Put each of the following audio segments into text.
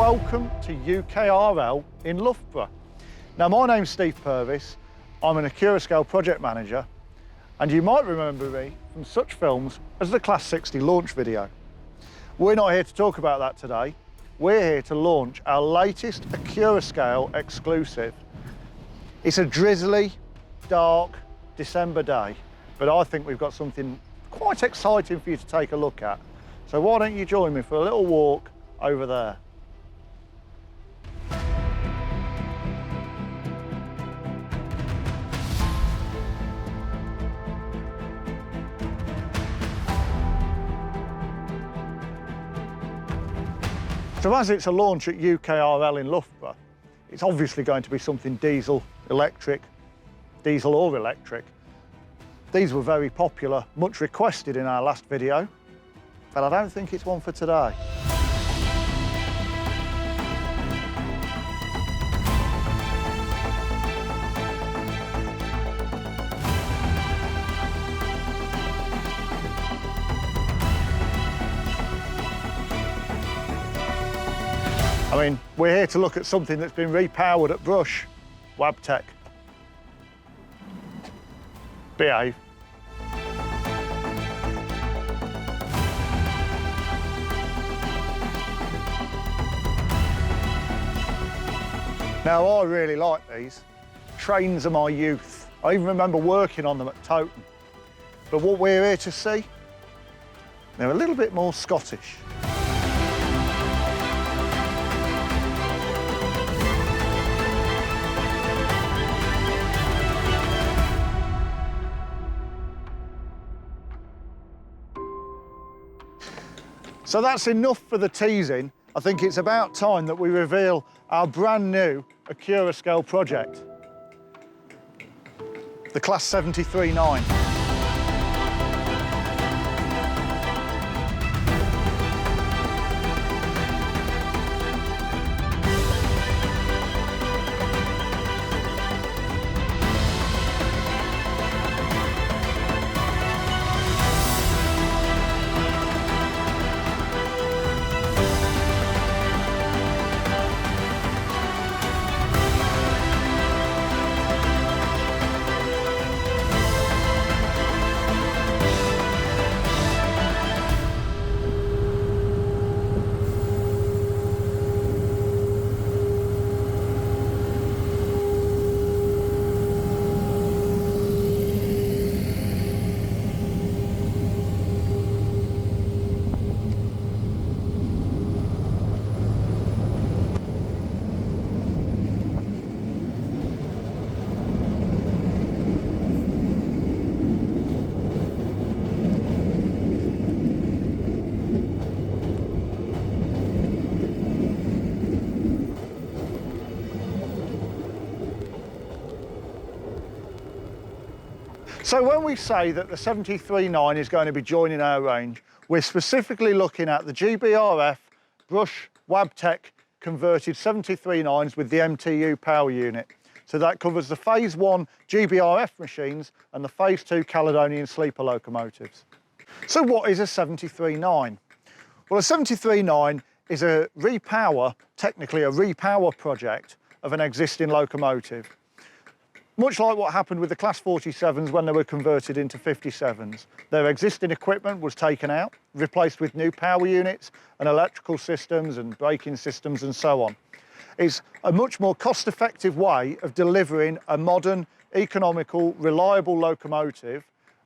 welcome to UKRL in Loughborough. Now, my name's Steve Purvis. I'm an Accurascale project manager, and you might remember me from such films as the Class 60 launch video. We're not here to talk about that today. We're here to launch our latest Accurascale exclusive. It's a drizzly, dark December day, but I think we've got something quite exciting for you to take a look at. So why don't you join me for a little walk over there. So as it's a launch at UKRL in Loughborough, it's obviously going to be something diesel or electric. These were very popular, much requested in our last video, but I don't think it's one for today. I mean, we're here to look at something that's been repowered at Brush, Wabtec. Behave. Now, I really like these. Trains are my youth. I even remember working on them at Toton. But what we're here to see, they're a little bit more Scottish. So that's enough for the teasing. I think it's about time that we reveal our brand new Accurascale project, the Class 73-9. So when we say that the 73-9 is going to be joining our range, we're specifically looking at the GBRf Brush Wabtec converted 73-9s with the MTU power unit. So that covers the Phase 1 GBRf machines and the Phase 2 Caledonian sleeper locomotives. So what is a 73-9? Well, a 73-9 is a repower, technically a repower project of an existing locomotive. Much like what happened with the Class 47s when they were converted into 57s. Their existing equipment was taken out, replaced with new power units and electrical systems and braking systems and so on. It's a much more cost-effective way of delivering a modern, economical, reliable locomotive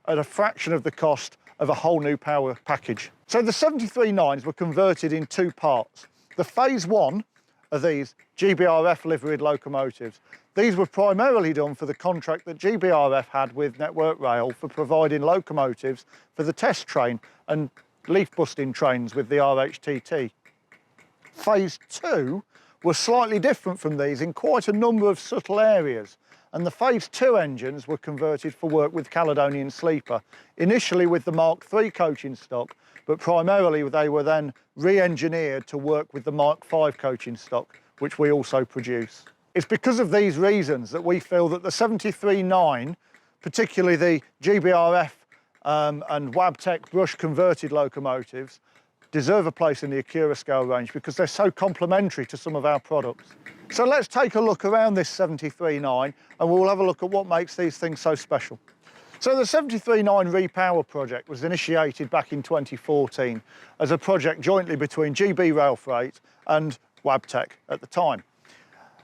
at a fraction of the cost of a whole new power package. So the 73-9s were converted in two parts. The Phase 1 of these GBRf liveried locomotives. These were primarily done for the contract that GBRf had with Network Rail for providing locomotives for the test train and leaf-busting trains with the RHTT. Phase 2 was slightly different from these in quite a number of subtle areas, and the Phase 2 engines were converted for work with Caledonian sleeper, initially with the Mark III coaching stock, but primarily they were then re-engineered to work with the Mark V coaching stock, which we also produce. It's because of these reasons that we feel that the 73-9, particularly the GBRf and Wabtec Brush converted locomotives, deserve a place in the Accurascale range because they're so complementary to some of our products. So let's take a look around this 739 and we'll have a look at what makes these things so special. So the 739 Repower project was initiated back in 2014 as a project jointly between GB Rail Freight and Wabtec at the time.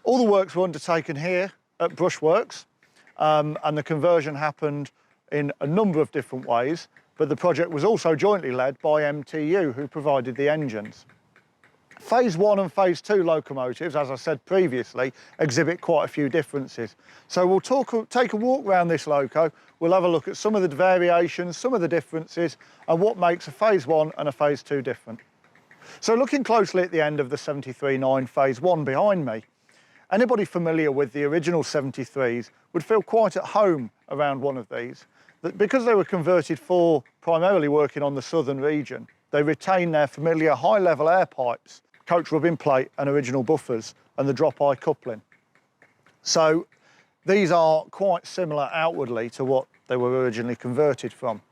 All the works were undertaken here at Brushworks, and the conversion happened in a number of different ways, but the project was also jointly led by MTU, who provided the engines. Phase 1 and Phase 2 locomotives, as I said previously, exhibit quite a few differences. So we'll take a walk around this loco, we'll have a look at some of the variations, some of the differences, and what makes a Phase 1 and a Phase 2 different. So looking closely at the end of the 739 Phase 1 behind me, anybody familiar with the original 73s would feel quite at home around one of these. That because they were converted for primarily working on the southern region, they retain their familiar high-level air pipes, coach rubbing plate and original buffers, and the drop-eye coupling. So these are quite similar outwardly to what they were originally converted from.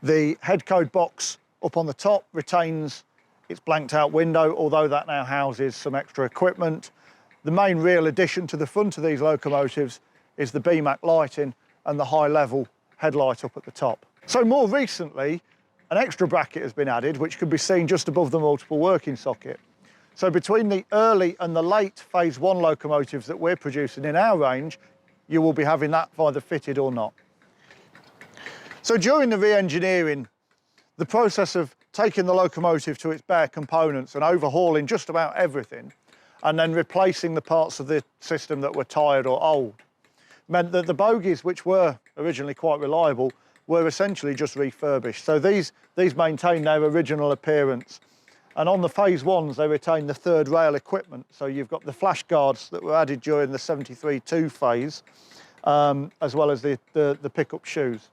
The head code box up on the top retains its blanked out window, although that now houses some extra equipment. The main real addition to the front of these locomotives is the BMAC lighting and the high-level headlight up at the top. So more recently, an extra bracket has been added, which can be seen just above the multiple working socket. So between the early and the late Phase 1 locomotives that we're producing in our range, you will be having that either fitted or not. So during the re-engineering, the process of taking the locomotive to its bare components and overhauling just about everything, and then replacing the parts of the system that were tired or old, meant that the bogies, which were originally quite reliable, were essentially just refurbished. So these maintain their original appearance. And on the Phase 1s, they retain the third rail equipment. So you've got the flash guards that were added during the 73-2 phase, as well as the pickup shoes.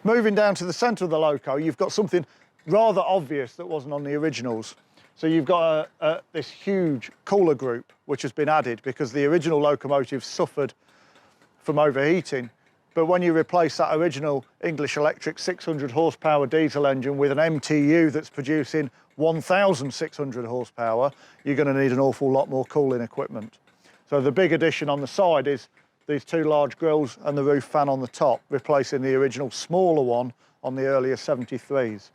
Moving down to the centre of the loco, you've got something rather obvious that wasn't on the originals. So you've got this huge cooler group, which has been added because the original locomotives suffered from overheating. But when you replace that original English Electric 600 horsepower diesel engine with an MTU that's producing 1,600 horsepower, you're going to need an awful lot more cooling equipment. So the big addition on the side is these two large grills and the roof fan on the top, replacing the original smaller one on the earlier 73s.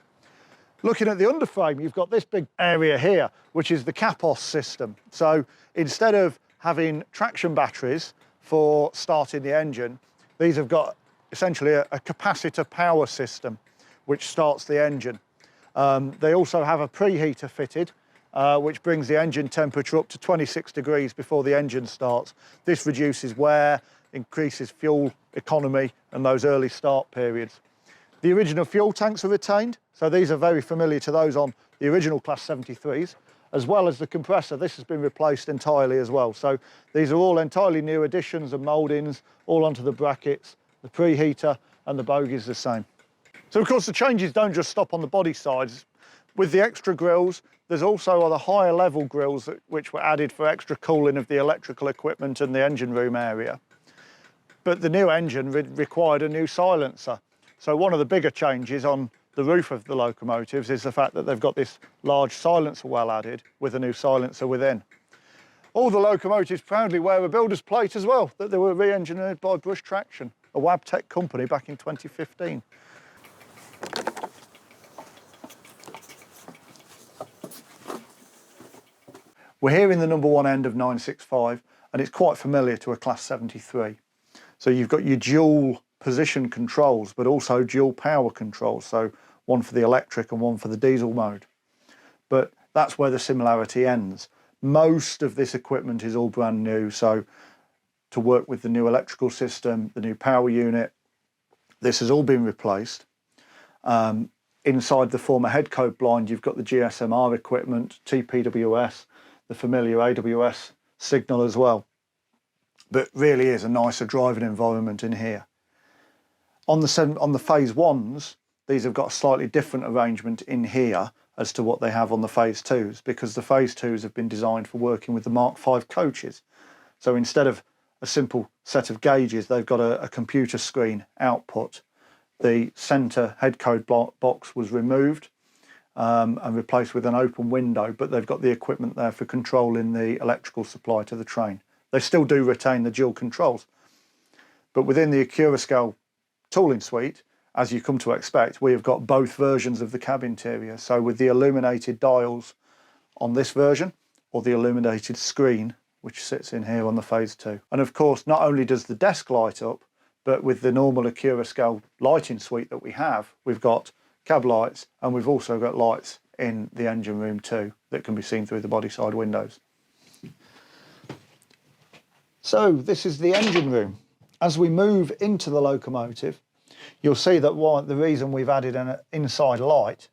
Looking at the underframe, you've got this big area here, which is the CAPOS system. So instead of having traction batteries for starting the engine, these have got essentially a capacitor power system, which starts the engine. They also have a preheater fitted, which brings the engine temperature up to 26 degrees before the engine starts. This reduces wear, increases fuel economy and those early start periods. The original fuel tanks are retained, so these are very familiar to those on the original Class 73s, as well as the compressor. This has been replaced entirely as well. So these are all entirely new additions and mouldings, all onto the brackets, the preheater and the bogies the same. So of course the changes don't just stop on the body sides. With the extra grills, there's also the higher level grills which were added for extra cooling of the electrical equipment and the engine room area. But the new engine required a new silencer. So one of the bigger changes on the roof of the locomotives is the fact that they've got this large silencer well added with a new silencer within. All the locomotives proudly wear a builder's plate as well, that they were re-engineered by Brush Traction, a Wabtec company back in 2015. We're here in the number one end of 965, and it's quite familiar to a Class 73. So you've got your dual position controls, but also dual power controls. So one for the electric and one for the diesel mode. But that's where the similarity ends. Most of this equipment is all brand new. So to work with the new electrical system, the new power unit, this has all been replaced. Inside the former head code blind, you've got the GSMR equipment, TPWS, the familiar AWS signal as well. But really is a nicer driving environment in here. On the Phase 1s, these have got a slightly different arrangement in here as to what they have on the Phase 2s, because the Phase 2s have been designed for working with the Mark V coaches. So instead of a simple set of gauges, they've got a computer screen output. The centre head code box was removed, and replaced with an open window, but they've got the equipment there for controlling the electrical supply to the train. They still do retain the dual controls, but within the Accurascale tooling suite, as you come to expect, we have got both versions of the cab interior. So with the illuminated dials on this version, or the illuminated screen, which sits in here on the Phase 2. And of course, not only does the desk light up, but with the normal Accurascale lighting suite that we have, we've got cab lights, and we've also got lights in the engine room too that can be seen through the body side windows. So this is the engine room. As we move into the locomotive, you'll see that the reason we've added an inside light,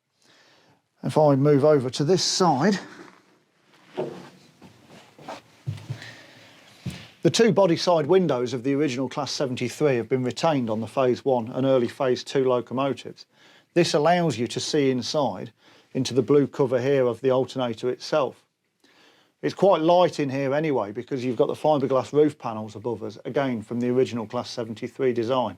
if I move over to this side, the two body side windows of the original Class 73 have been retained on the Phase 1 and early Phase 2 locomotives. This allows you to see inside into the blue cover here of the alternator itself. It's quite light in here anyway because you've got the fiberglass roof panels above us, again from the original Class 73 design.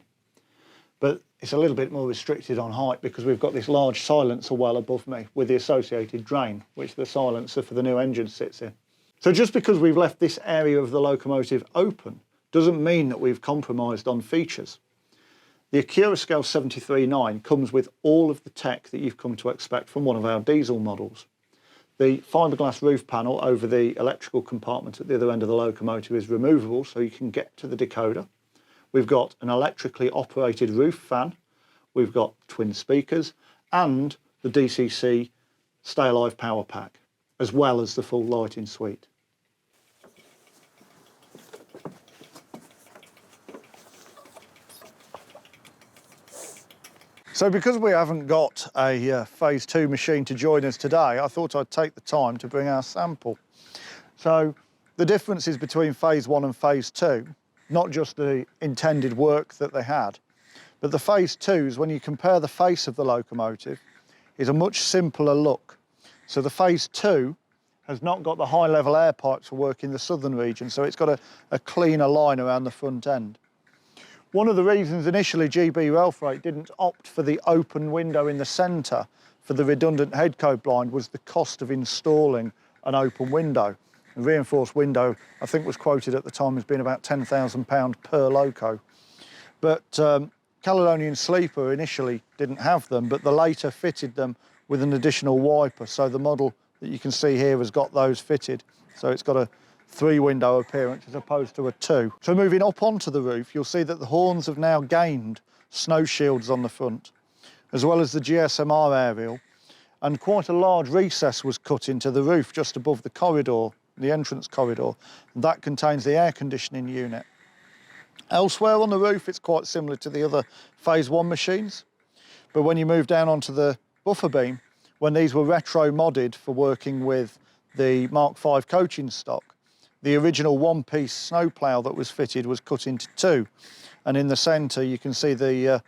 But it's a little bit more restricted on height because we've got this large silencer well above me with the associated drain, which the silencer for the new engine sits in. So just because we've left this area of the locomotive open doesn't mean that we've compromised on features. The Accurascale 73.9 comes with all of the tech that you've come to expect from one of our diesel models. The fiberglass roof panel over the electrical compartment at the other end of the locomotive is removable so you can get to the decoder. We've got an electrically operated roof fan, we've got twin speakers and the DCC Stay Alive power pack, as well as the full lighting suite. So because we haven't got a Phase 2 machine to join us today, I thought I'd take the time to bring our sample. So the differences between Phase 1 and Phase 2, not just the intended work that they had, but the Phase 2s, when you compare the face of the locomotive, is a much simpler look. So the Phase 2 has not got the high level air pipes for work in the southern region, so it's got a cleaner line around the front end. One of the reasons initially GBRf didn't opt for the open window in the centre for the redundant head code blind was the cost of installing an open window. A reinforced window, I think, was quoted at the time as being about £10,000 per loco. But Caledonian Sleeper initially didn't have them, but the later fitted them with an additional wiper. So the model that you can see here has got those fitted. So it's got a 3-window appearance as opposed to a 2. So moving up onto the roof, you'll see that the horns have now gained snow shields on the front, as well as the GSMR aerial, and quite a large recess was cut into the roof just above the corridor, the entrance corridor, and that contains the air conditioning unit. Elsewhere on the roof, it's quite similar to the other Phase 1 machines, but when you move down onto the buffer beam, when these were retro modded for working with the Mark V coaching stock, the original one-piece snowplough that was fitted was cut into 2, and in the centre you can see the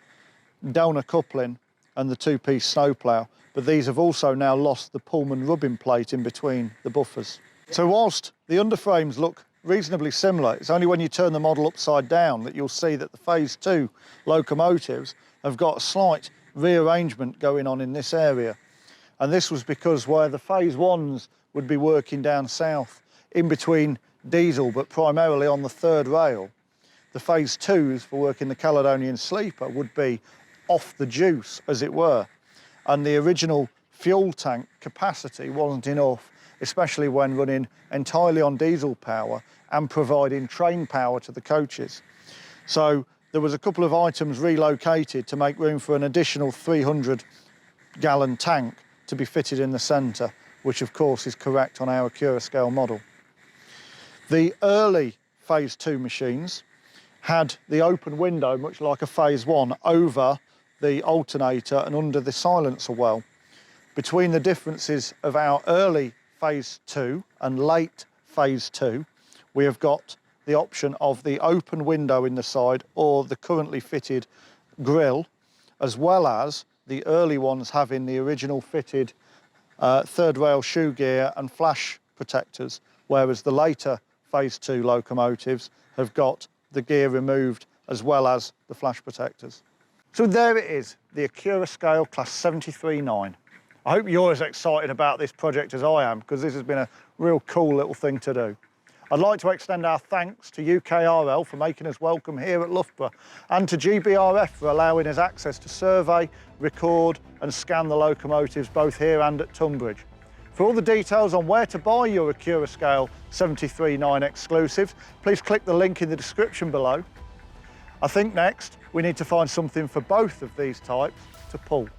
donor coupling and the 2-piece snowplough, but these have also now lost the Pullman rubbing plate in between the buffers. So whilst the underframes look reasonably similar, it's only when you turn the model upside down that you'll see that the Phase 2 locomotives have got a slight rearrangement going on in this area, and this was because where the Phase 1s would be working down south in between diesel, but primarily on the third rail, the Phase 2s for working the Caledonian Sleeper would be off the juice, as it were. And the original fuel tank capacity wasn't enough, especially when running entirely on diesel power and providing train power to the coaches. So there was a couple of items relocated to make room for an additional 300-gallon tank to be fitted in the centre, which of course is correct on our Accurascale model. The early Phase 2 machines had the open window, much like a Phase 1, over the alternator and under the silencer well. Between the differences of our early Phase 2 and late Phase 2, we have got the option of the open window in the side or the currently fitted grille, as well as the early ones having the original fitted third rail shoe gear and flash protectors, whereas the later Phase 2 locomotives have got the gear removed as well as the flash protectors. So there it is, the Accurascale Class 73.9, I hope you're as excited about this project as I am, because this has been a real cool little thing to do. I'd like to extend our thanks to UKRL for making us welcome here at Loughborough, and to GBRf for allowing us access to survey, record and scan the locomotives both here and at Tunbridge. For all the details on where to buy your Accurascale 739 exclusives, please click the link in the description below. I think next we need to find something for both of these types to pull.